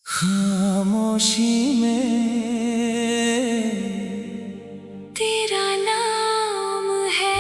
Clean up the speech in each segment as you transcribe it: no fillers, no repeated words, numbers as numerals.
खामोशी में तेरा नाम है।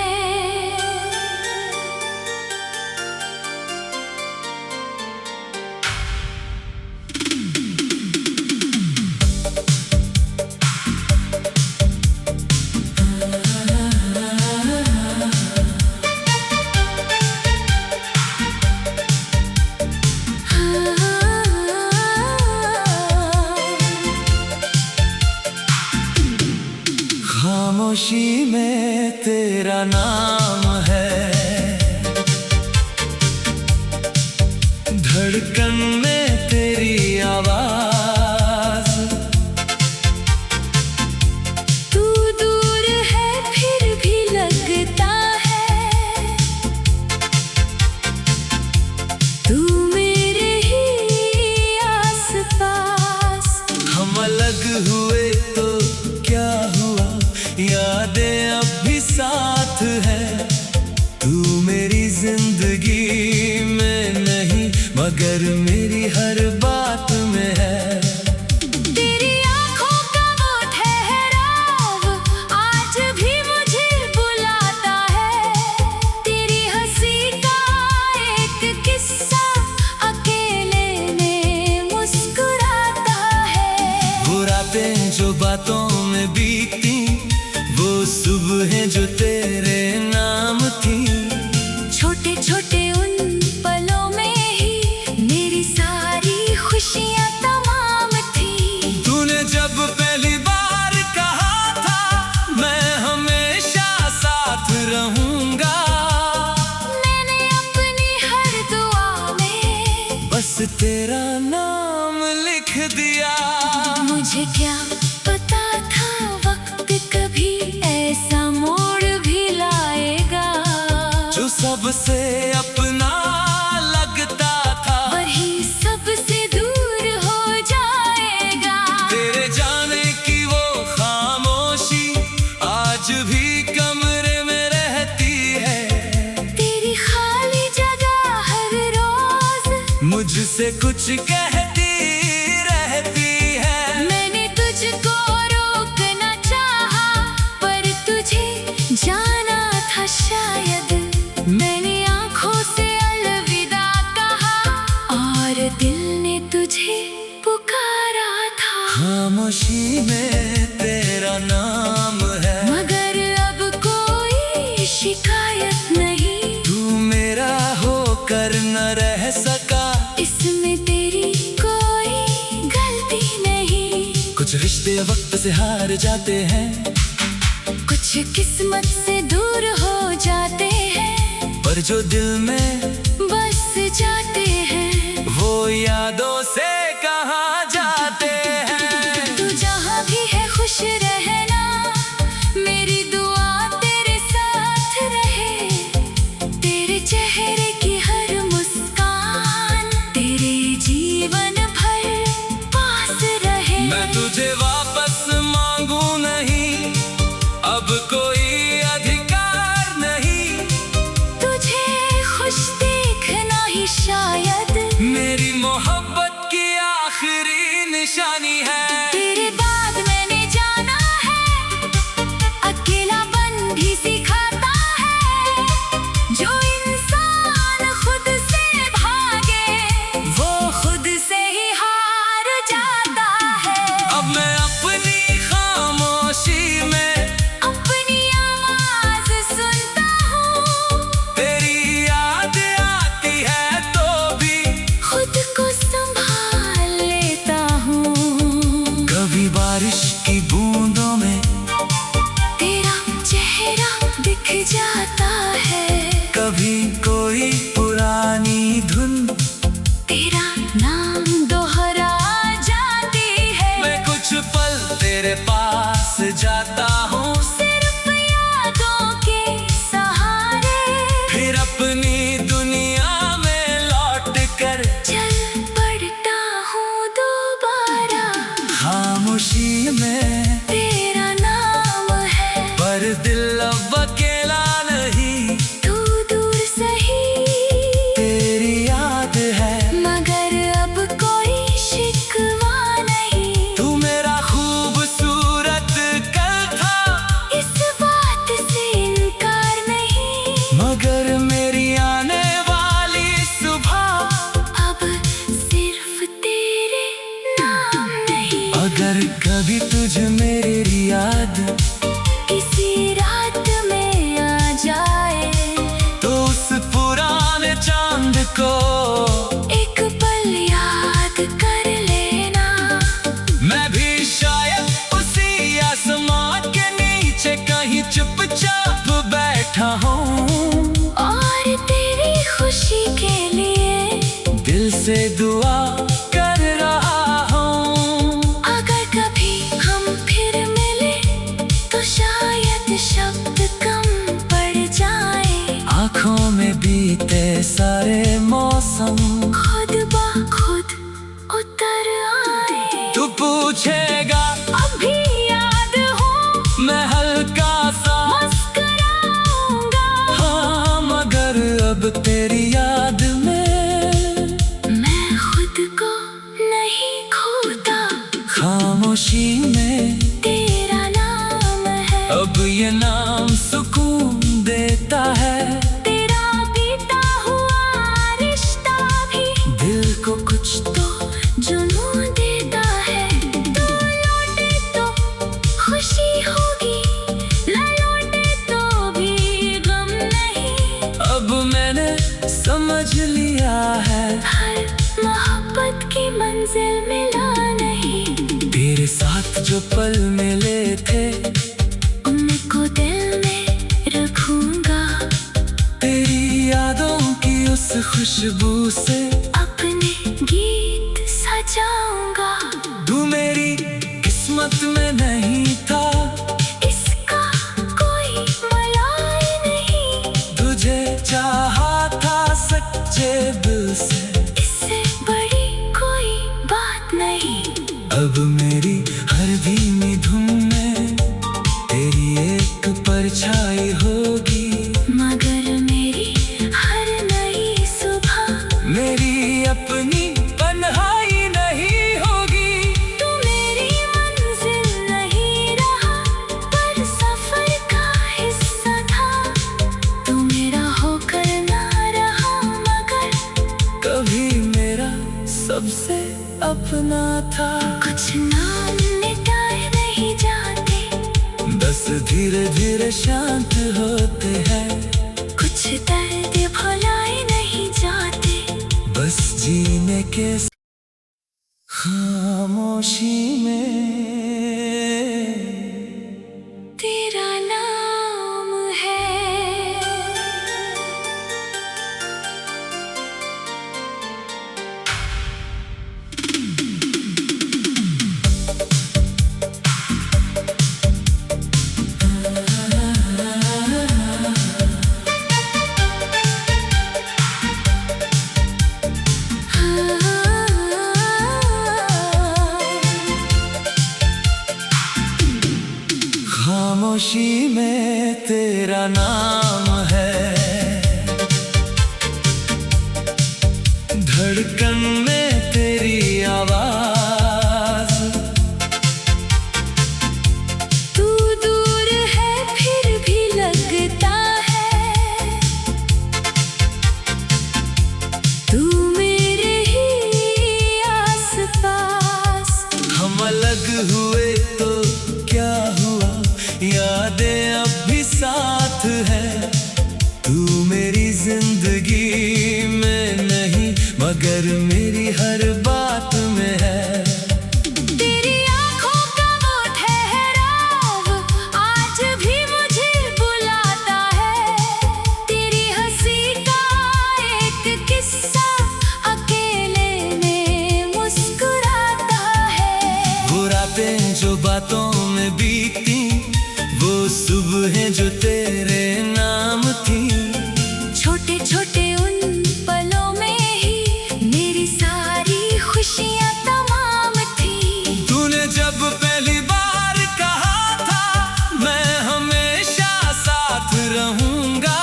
खामोशी में तेरा नाम है, धड़कन में तेरी आवाज। तू दूर है फिर भी लगता है, तू मेरे ही आसपास। हम अलग हुए तो क्या हुआ, यादें अब भी साथ है। तू मेरी जिंदगी में नहीं मगर मेरी हर बात में है। तेरी आँखों का वो ठहराव आज भी मुझे बुलाता है। तेरी हंसी का एक किस्सा अकेले में मुस्कुराता है। वो रातें जो बातों में बीती, वो सुबहें जो तेरे नाम थी। छोटे छोटे उन पलों में ही मेरी सारी खुशियाँ तमाम थी। तूने जब पहली बार कहा था मैं हमेशा साथ रहूंगा, मैंने अपनी हर दुआ में बस तेरा नाम लिख दिया। मुझे क्या पता था वक्त कभी ऐसा मोड़ भी लाएगा। जो सबसे अपना लगता था वही सबसे दूर हो जाएगा। तेरे जाने की वो खामोशी आज भी कमरे में रहती है। तेरी खाली जगह हर रोज मुझसे कुछ कहती रहती है। मैंने तुझको रोकना चाहा पर तुझे जाना था शायद। मैंने आँखों से अलविदा कहा और दिल ने तुझे पुकारा था। खामोशी में तेरा नाम है, मगर अब कोई शिकायत नहीं। तू मेरा होकर न रह सका, इसमें तेरी कोई गलती नहीं। कुछ रिश्ते वक्त से हार जाते हैं, कुछ किस्मत से दूर हो जाते हैं, पर जो दिल में बस जाते हैं वो यादों से कहाँ जाते हैं। तू जहाँ भी है खुश रहना, मेरी दुआ तेरे साथ रहे। तेरे चेहरे की हर मुस्कान तेरे जीवन भर पास रहे। मैं तुझे वापस मांगू नहीं, अब कोई अधिकार नहीं। तुझे खुश देखना ही शायद मेरी मोहब्बत की आखिरी निशानी है। तेरे बाद मैंने जाना है अकेलापन भी सिखाता है। जो इंसान खुद से भागे वो खुद से ही हार जाता है। अब मैं अपनी खामोशी में अपनी आवाज सुनता हूँ, तेरी याद आती है तो भी खुद को संभाल लेता हूँ। कभी तुझे मेरी याद किसी रात में आ जाए, तो उस पुराने चांद को एक पल याद कर लेना। मैं भी शायद उसी आसमान के नीचे कहीं चुपचाप बैठा हूँ, और तेरी खुशी के लिए दिल से दुआ कर रहा हूँ। अगर कभी हम फिर मिले तो शायद शब्द कम पड़ जाए, आँखों में बीते सारे मौसम खुद ब खुद उतर आए। तू पूछेगा अभी याद हो मैं हल्का सा मुस्कुराऊंगा, हाँ, मगर अब तेरी याद में मैं खुद को नहीं खोता। खामोशी में तेरा नाम है, अब ये नाम सुकून देता है। तेरा बीता हुआ रिश्ता भी दिल को कुछ तो जुनून देता है। तू लौटे तो खुशी होगी, न लौटे तो भी गम नहीं। अब मैंने समझ लिया है, हर मोहब्बत की मंजिल मिला नहीं, तेरे साथ जो पल मिले थे उनको दिल में रखूंगा। तेरी यादों की उस खुशबू से अपने गीत सजाऊंगा। तू मेरी किस्मत में नहीं था, इसका कोई मलाई नहीं, तुझे चाहा था सच्चे दिल से, इससे बड़ी कोई बात नहीं। अब मेरी हर धीमी धुन में तेरी एक परछाई होगी, मगर मेरी हर नई सुबह मेरी अपनी तन्हाई नहीं होगी। तू मेरी मंजिल नहीं रहा, पर सफर का हिस्सा था। तू मेरा होकर ना रहा, मगर कभी मेरा सबसे अपना था। कुछ नाम मिटाए नहीं जाते, बस धीरे धीरे शांत होते हैं, कुछ दर्द भुलाए नहीं जाते। बस जीने के खामोशी में तेरा नाम है। खामोशी में तेरा नाम है, धड़कन में तेरी आवाज, तू दूर है फिर भी लगता है, तू मेरे ही आसपास। हम अलग हुए तो क्या हुआ, यादें अब भी साथ है। तू मेरी जिंदगी में नहीं, मगर मेरी हर बात में है। तेरी आँखों का वो ठहराव आज भी मुझे बुलाता है, तेरी हंसी का एक किस्सा अकेले में मुस्कुराता है। वो रातें जो बातों में बीती, वो सुबहें जो तेरे नाम थी, छोटे छोटे उन पलों में ही मेरी सारी खुशियाँ तमाम थी। तूने जब पहली बार कहा था मैं हमेशा साथ रहूंगा,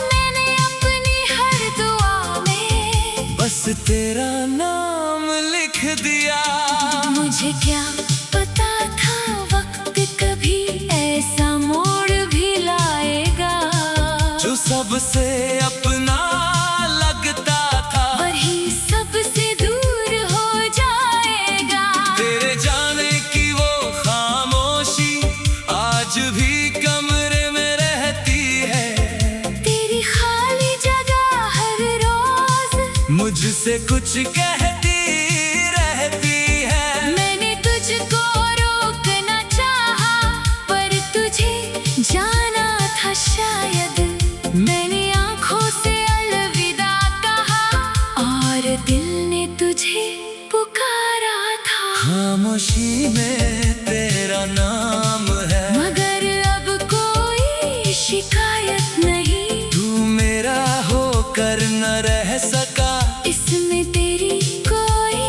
मैंने अपनी हर दुआ में बस तेरा नाम लिख दिया। मुझे क्या पता था वक्त कभी ऐसा मोड़ भी लाएगा, जो सबसे अपना लगता था वही सबसे दूर हो जाएगा। तेरे जाने की पुकारा था। खामोशी में तेरा नाम है, मगर अब कोई शिकायत नहीं। तू मेरा होकर न रह सका, इसमें तेरी कोई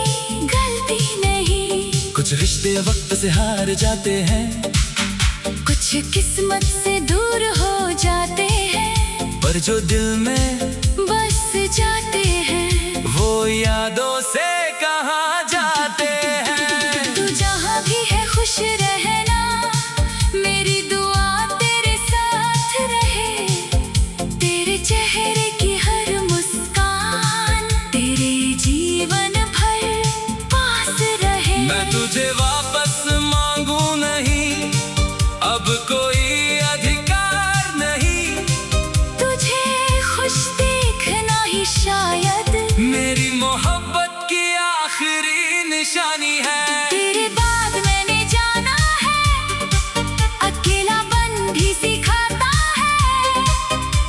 गलती नहीं। कुछ रिश्ते वक्त से हार जाते हैं, कुछ किस्मत से दूर हो जाते हैं, पर जो दिल में बस जाते हैं वो यादों से कहाँ जाते हैं। तू जहाँ भी है खुश रहना, मेरी दुआ तेरे साथ रहे। तेरे चेहरे की हर मुस्कान तेरे जीवन भर पास रहे। मैं तुझे वापस मांगू नहीं, अब कोई अधिकार नहीं। तुझे खुश देखना ही शायद मेरी मोहब्बत की आखिरी निशानी है। तेरे बाद मैंने जाना है, अकेलापन भी सिखाता है।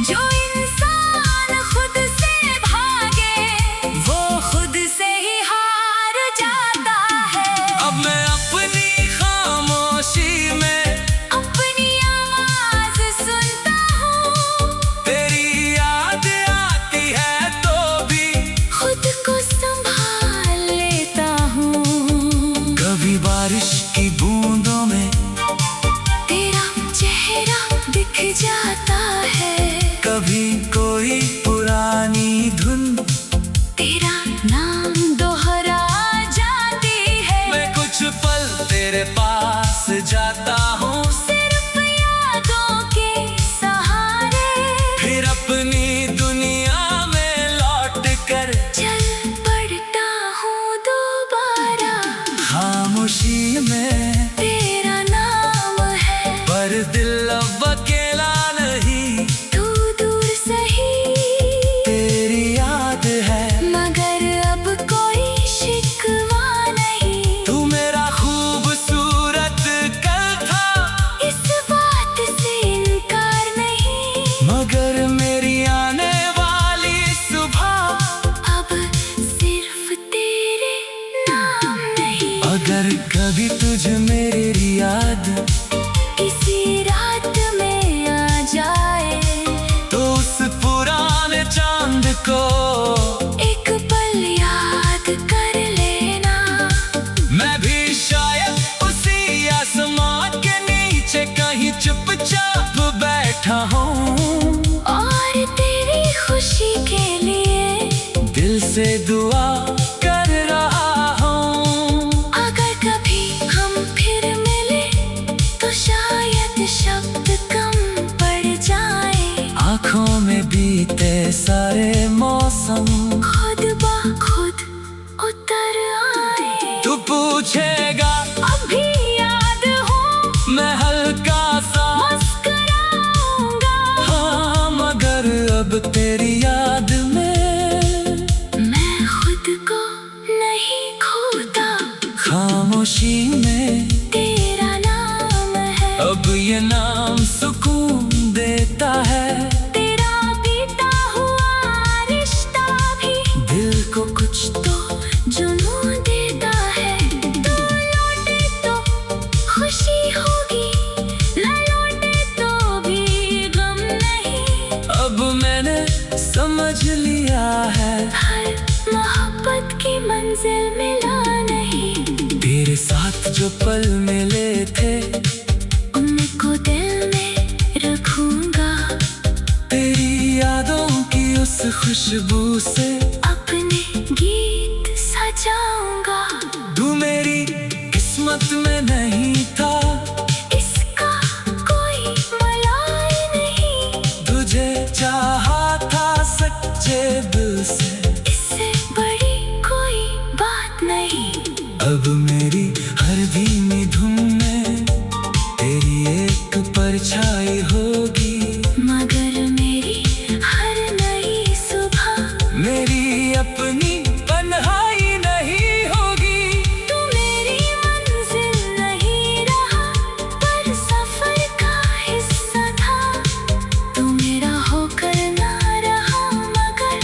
जो इंसान खुद से भागे, वो खुद से ही हार जाता है। अब मैं अपनी खामोशी में अपनी आवाज सुनता हूँ, तेरी याद आती है तो भी खुद को संभाल लेता हूँ। कभी बारिश की बूंदों में तेरा चेहरा दिख जाता है, कभी कोई पुरानी धुन तेरा नाम दोहरा जाती है। मैं कुछ पल तेरे पास जाता हूँ, सिर्फ यादों के सहारे फिर अपनी दुनिया में लौट कर चल पड़ता हूँ दोबारा। खामोशी में तेरा नाम है, पर दिल अब अकेला नहीं। तू दूर सही, तेरी याद है, मगर अब कोई शिकवा नहीं। तू मेरा खूबसूरत कल था, इस बात से इनकार नहीं। मगर मेरी आने वाली सुबह अब सिर्फ तेरे नाम नहीं। अगर कभी तुझ मेरी याद किसी रात में आ जाए, तो उस पुराने चांद को एक पल याद कर लेना। मैं भी शायद उसी आसमान के नीचे कहीं चुपचाप बैठा हूँ, और तेरी खुशी के लिए दिल से दुआ कर रहा हूँ। अगर कभी हम फिर मिले, तो शायद शब्द कम पड़ जाए। आँखों में बीते सारे मौसम खुद ब खुद उतर आए। तू पूछेगा अभी याद हूँ, मैं हल्का सा मुस्कुराऊंगा। हाँ, मगर अब तेरी याद में मैं खुद को नहीं खोता, खामोशी में तेरा नाम है। अब ये नाम सुकून देता है। तेरा बीता हुआ रिश्ता भी दिल को कुछ तो जुनून देता है। तू लौटे तो खुशी होगी, न लौटे तो भी गम नहीं। अब मैंने समझ लिया है, हर मोहब्बत की मंजिल मिला नहीं। तेरे साथ जो पल मिले थे उनको दिल में रखूंगा, तेरी यादों की उस खुशबू से अपने गीत सजाऊंगा। तू मेरी किस्मत में नहीं था, इसका कोई मलाई नहीं। तुझे चाहा था सच्चे दिल से, इससे बड़ी कोई बात नहीं। अब मेरी हर धीमी धुन में तेरी एक परछाई होगी। मगर मेरी हर नई सुबह मेरी अपनी तन्हाई नहीं होगी। तू मेरी मंजिल नहीं रहा, पर सफर का हिस्सा था। तू मेरा होकर ना रहा, मगर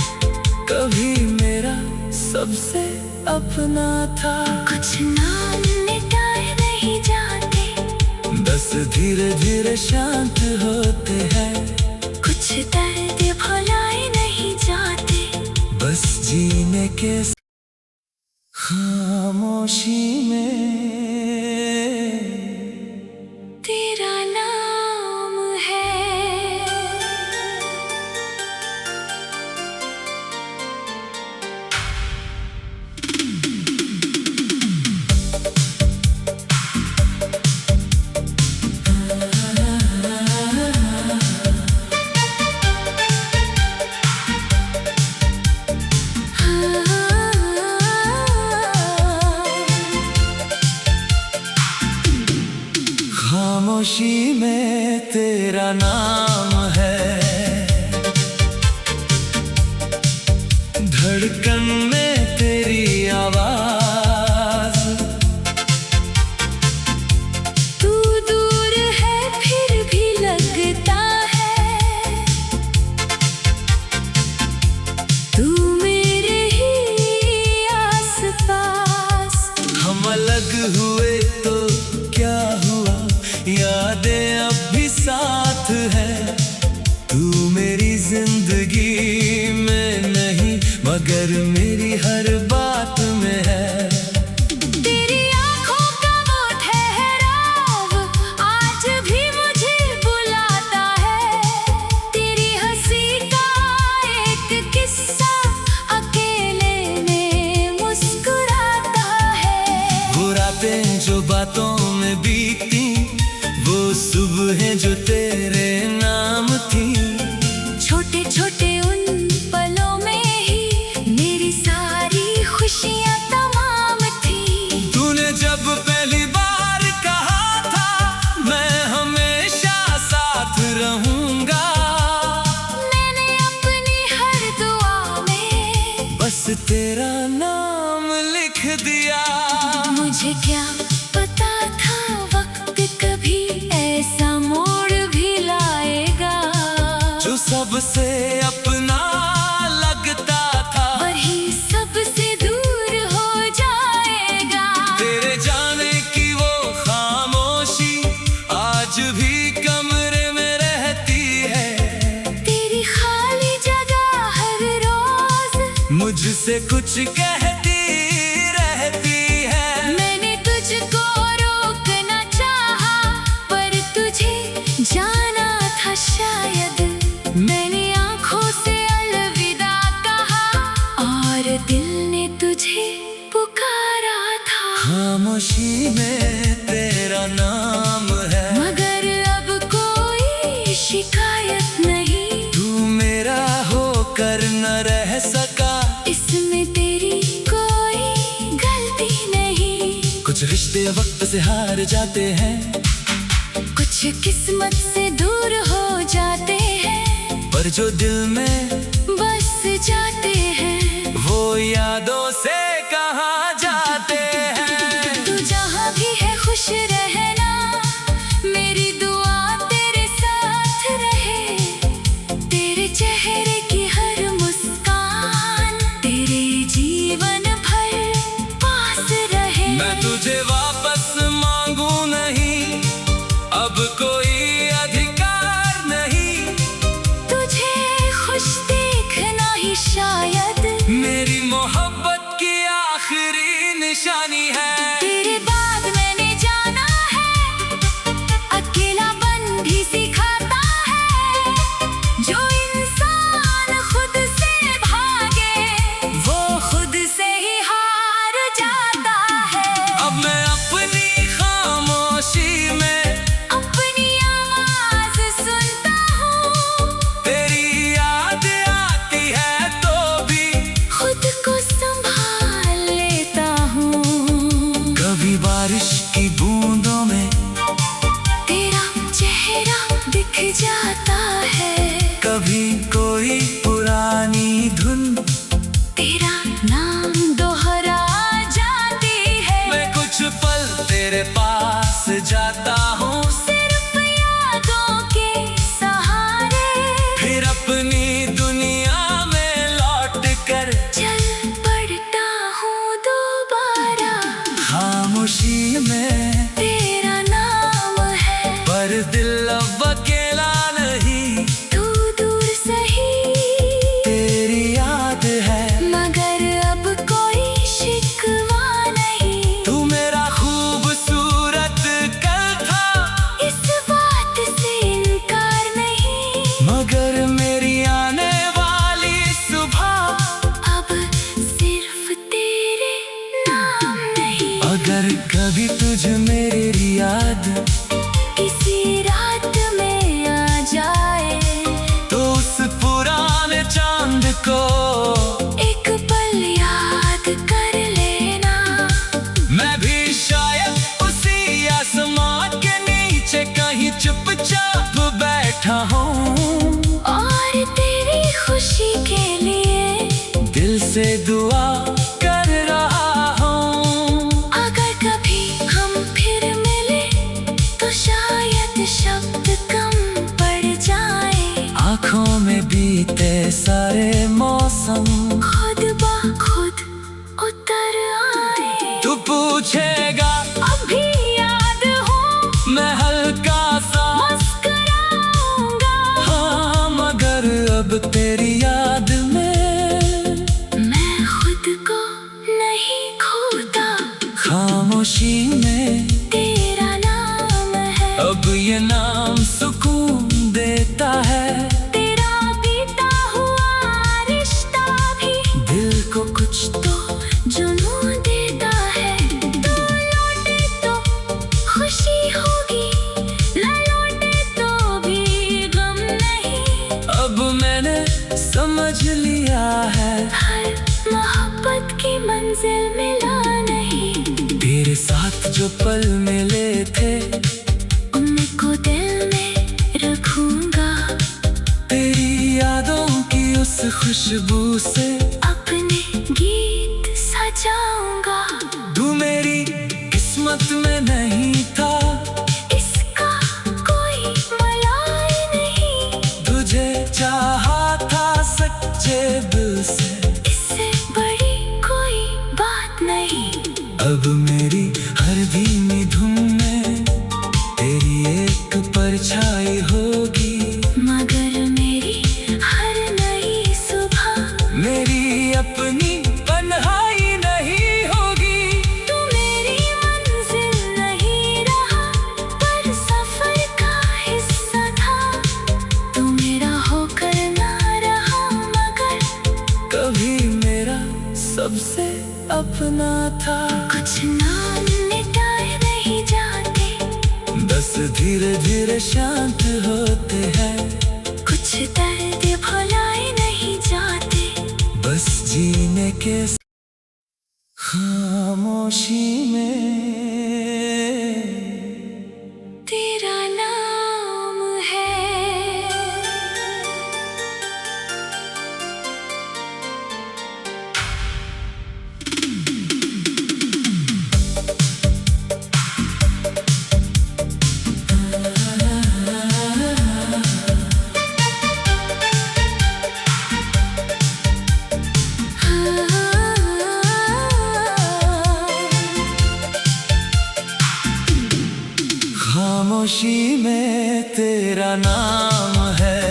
कभी मेरा सबसे अपना अपना था। कुछ नाम मिटाए नहीं जाते, बस धीरे धीरे शांत होते हैं। कुछ दर्द भुलाए नहीं जाते, बस जीने के खामोशी में तेरा नाम है। खामोशी में तेरा नाम है, धड़कन में तेरी आवाज। तू दूर है फिर भी लगता है, तू मेरे ही आसपास। हम अलग हुए तो क्या हुआ, यादें अब भी साथ है। तू मेरी जिंदगी में नहीं, मगर मेरी हर बात में है। तेरी आँखों का वो ठहराव आज भी मुझे बुलाता है। तेरी हंसी का एक किस्सा अकेले में मुस्कुराता है। वो रातें जो बातों में बीती, वो सुबहें जो तेरे नाम थी। छोटे छोटे उन पलों में ही मेरी सारी खुशियाँ तमाम थी। तूने जब पहली बार कहा था मैं हमेशा साथ रहूंगा, मैंने अपनी हर दुआ में बस तेरा नाम लिख दिया। मुझे क्या पता था वक्त कभी ऐसा मोड़ भी लाएगा, जो सबसे अपना लगता था वही सबसे दूर हो जाएगा। तेरे जाने की वो खामोशी आज भी कमरे में रहती है। तेरी खाली जगह हर रोज मुझसे कुछ कहती रहती है। मैंने तुझको रोकना चाहा, पर तुझे जाना था शायद। मैंने आँखों से अलविदा कहा और दिल ने तुझे पुकारा था। खामोशी में तेरा नाम है, मगर अब कोई शिकायत नहीं। तू मेरा होकर न रह सका, इसमें तेरी कोई गलती नहीं। कुछ रिश्ते वक्त से हार जाते हैं, कुछ किस्मत से दूर हो जाते हैं, पर जो दिल में बस जाते हैं वो यादों से कहाँ जाते हैं। तू जहाँ भी है खुश रहना, मेरी दुआ तेरे साथ रहे। तेरे चेहरे की हर मुस्कान तेरे जीवन भर पास रहे। मैं तुझे वापस मांगू नहीं, अब कोई अधिकार नहीं। तुझे खुश देखना ही शायद मेरी मोहब्बत की आखिरी निशानी है। तेरे बाद मैंने जाना है, अकेलापन भी सिखाता है। जो इंसान खुद से भागे वो खुद से ही हार जाता है। अब मैं अपनी खामोशी में अपनी आवाज सुनता हूँ, तेरी याद आती है तो भी खुद को संभाल लेता हूँ। खामोशी में तेरा नाम है, पर दिल अब अकेला नहीं, तू दूर सही तेरी याद है, मगर अब कोई शिकवा नहीं। तू मेरा खूबसूरत कल था, इस बात से इनकार नहीं, मगर मेरी आने वाली सुबह अब सिर्फ तेरे नाम नहीं। अगर कभी तुझे मेरी याद किसी रात में आ जाए, तो उस पुराने चांद को एक पल याद कर लेना। मैं भी शायद उसी आसमान के नीचे कहीं चुपचाप बैठा हूँ, और तेरी खुशी के लिए दिल से दुआ कर रहा हूँ। अगर कभी हम फिर मिले तो शायद शब्द कम पड़ जाए, आँखों में बीते सारे मौसम खुद ब खुद उतर आए। तू पूछेगा अभी याद हो मैं हल्का सा मुस्कुराऊंगा, हाँ, मगर अब तेरी याद में मैं खुद को नहीं खोता। खामोशी में तेरा नाम है, अब ये नाम सुकून देता है, तेरा बीता हुआ रिश्ता भी दिल को कुछ तो जुनून देता है। तू लौटे तो खुशी होगी, न लौटे तो भी गम नहीं। अब मैंने समझ लिया है, हर मोहब्बत की मंजिल मिला नहीं, तेरे साथ जो पल मिले थे उनको दिल में रखूंगा, तेरी यादों की उस खुशबू से अपने गीत सजाऊंगा। तू मेरी किस्मत में नहीं था, इसका कोई मलाल नहीं, तुझे चाहा था सच्चे दिल से, इससे बड़ी कोई बात नहीं। अब मेरी हर धीमी धुन में तेरी एक परछाई होगी, मगर मेरी हर नई सुबह मेरी अपनी तन्हाई नहीं होगी। तू मेरी मंजिल नहीं रहा, पर सफर का हिस्सा था, तू मेरा होकर ना रहा, मगर कभी मेरा सबसे अपना था। कुछ नाम मिटाए नहीं जाते, बस धीरे धीरे शांत होते हैं, कुछ दर्द भुलाए नहीं जाते, बस जीने के खामोशी में तेरा नाम है। खामोशी में तेरा नाम है,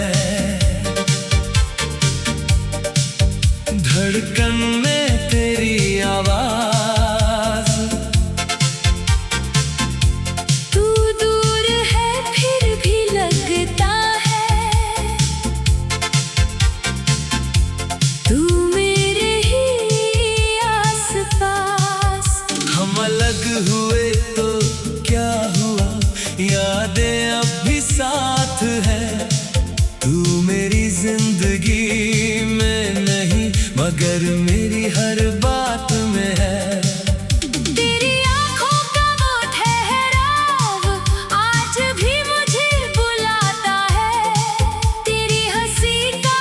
धड़कन में तेरी आवाज, तू दूर है फिर भी लगता है, तू मेरे ही आसपास। हम अलग हुए तो क्या हुआ, यादें अब भी साथ है, तू मेरी जिंदगी में नहीं, मगर मेरी हर बात में है। तेरी आँखों का वो ठहराव आज भी मुझे बुलाता है, तेरी हंसी का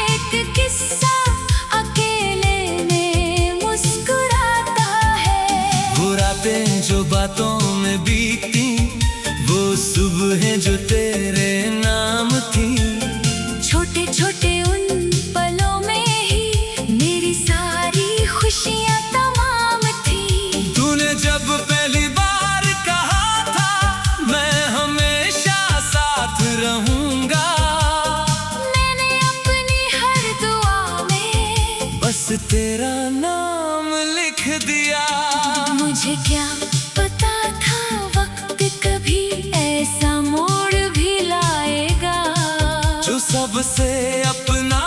एक किस्सा अकेले में मुस्कुराता है। वो रातें जो बातों में बीती, वो सुबहें जो तेरे नाम थी, छोटे छोटे उन पलों में ही मेरी सारी खुशियाँ तमाम थी। तूने जब पहली सबसे अपना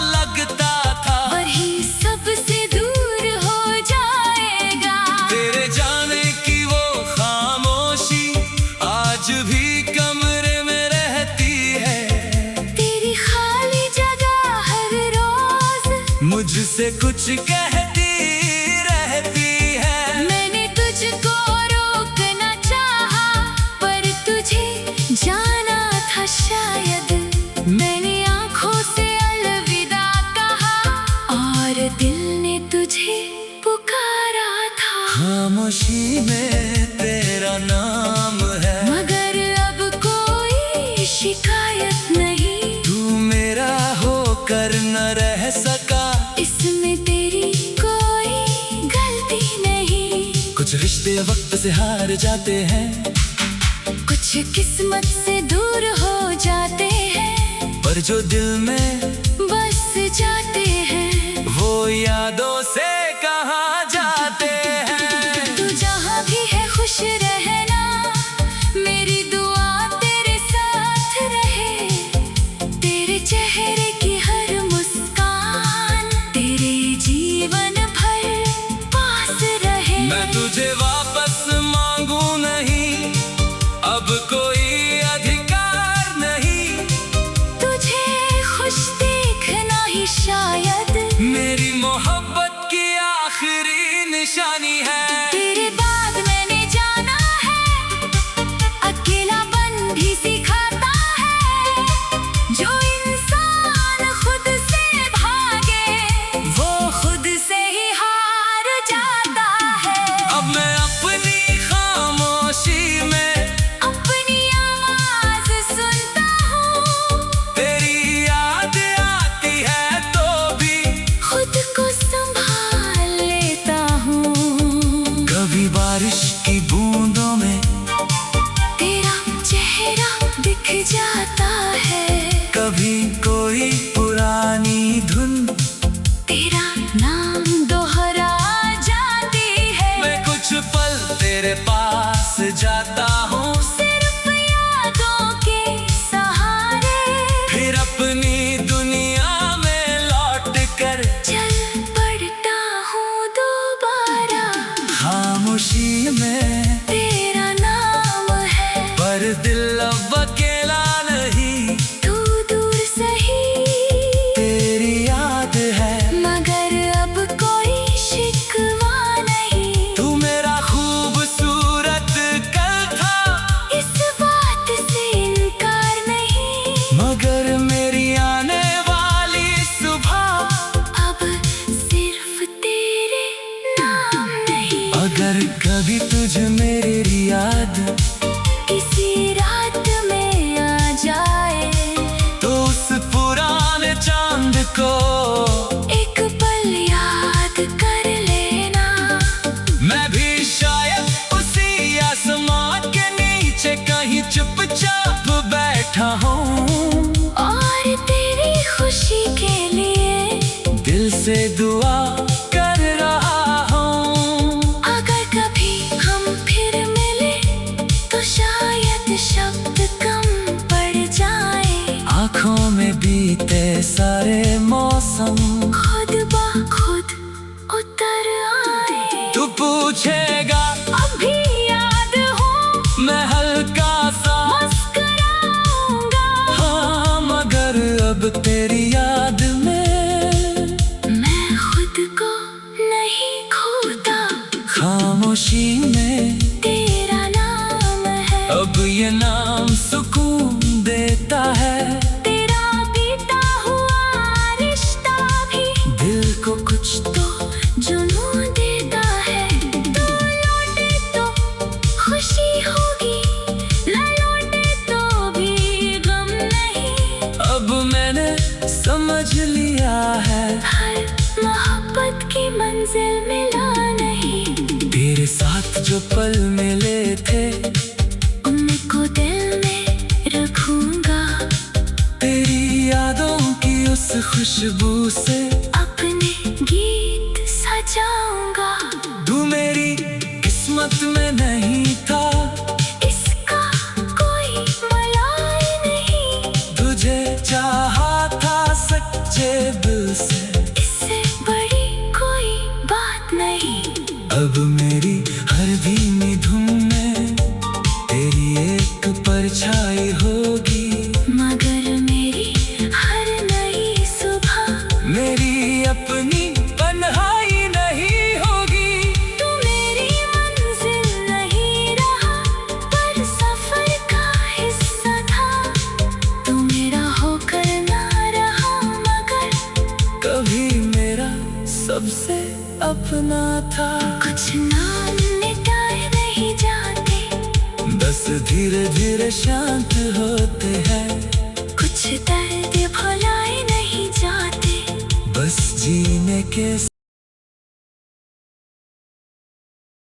लगता था, वही सबसे दूर हो जाएगा। तेरे जाने की वो खामोशी आज भी कमरे में रहती है। तेरी खाली जगह हर रोज मुझसे कुछ कहती रहती है। मैंने तुझको रोकना चाहा, पर तुझे जाना था शायद। मैंने आंखों से अलविदा कहा, और दिल ने तुझे पुकारा था। खामोशी में तेरा नाम है, मगर अब कोई शिकायत नहीं। तू मेरा होकर न रह सका, इसमें तेरी कोई गलती नहीं। कुछ रिश्ते वक्त से हार जाते हैं, कुछ किस्मत से दूर हो जाते हैं, पर जो दिल में बस जाते हैं। वो यादों से कहाँ जाते हैं। तू जहाँ भी है खुश रहना, मेरी दुआ तेरे साथ रहे। तेरे चेहरे की हर मुस्कान तेरे जीवन भर पास रहे। मैं तुझे वापस मांगू नहीं, अब कोई अधिकार नहीं। तुझे खुश देखना ही शायद मेरी मोहब्बत की आखिरी निशानी है। तेरे बाद मैंने जाना है, अकेलापन भी सिखाता है। जो इंसान खुद से भागे, वो खुद से ही हार जाता है। अब मैं अपनी खामोशी में अपनी आवाज सुनता हूँ, तेरी याद आती है तो भी खुद को संभाल लेता हूँ। कभी बारिश की बूंदों में तेरा चेहरा दिख जाता है, कभी कोई पुरानी धुन तेरा नाम दोहरा जाती है। मैं कुछ पल तेरे पास जाता हूँ, सिर्फ यादों के सहारे फिर अपनी दुनिया में लौट कर चल पड़ता हूँ दोबारा। खामोशी में तेरा नाम है, पर दिल अब अकेला नहीं। तू दूर सही, तेरी याद है, मगर अब कोई शिकवा नहीं। तू मेरा खूबसूरत कल था, इस बात से इनकार नहीं। मगर मेरी आने वाली सुबह अब सिर्फ तेरे नाम नहीं। अगर कभी तुझे मेरी याद किसी रात में आ जाए, तो उस पुराने चांद को एक पल याद कर लेना। मैं भी शायद उसी आसमान के नीचे कहीं चुपचाप बैठा हूँ, और तेरी खुशी के लिए दिल से दुआ कर रहा हूँ। अगर कभी हम फिर मिले, तो शायद शब्द कम पड़ जाए। आँखों में बीते सारे मौसम खुद ब खुद उतर आए। तू पूछेगा अभी याद हो, मैं हल्का सा मुस्कुराऊंगा। हाँ, मगर अब तेरी याद में मैं खुद को नहीं खोता, खामोशी में तेरा नाम है। अब ये नाम सुकून देता है। तेरा बीता हुआ रिश्ता भी दिल को कुछ तो जुनून देता है। तू लौटे तो खुशी होगी, न लौटे तो भी गम नहीं। अब मैंने समझ लिया है, हर मोहब्बत की मंजिल मिला नहीं। तेरे साथ जो पल मिले थे उनको दिल में रखूंगा, तेरी यादों की उस खुशबू से अपने गीत सजाऊंगा। तू मेरी किस्मत में नहीं था, इसका कोई मलाई नहीं। तुझे चाहा अब मेरी हर धीमी धुन में तेरी एक परछाई होगी, मगर मेरी हर नई सुबह मेरी अपनी तन्हाई नहीं होगी। तू मेरी मंजिल नहीं रहा, पर सफर का हिस्सा था। तू मेरा होकर ना रहा, मगर कभी मेरा सबसे अपना था। कुछ नाम मिटाए नहीं जाते, बस धीरे धीरे शांत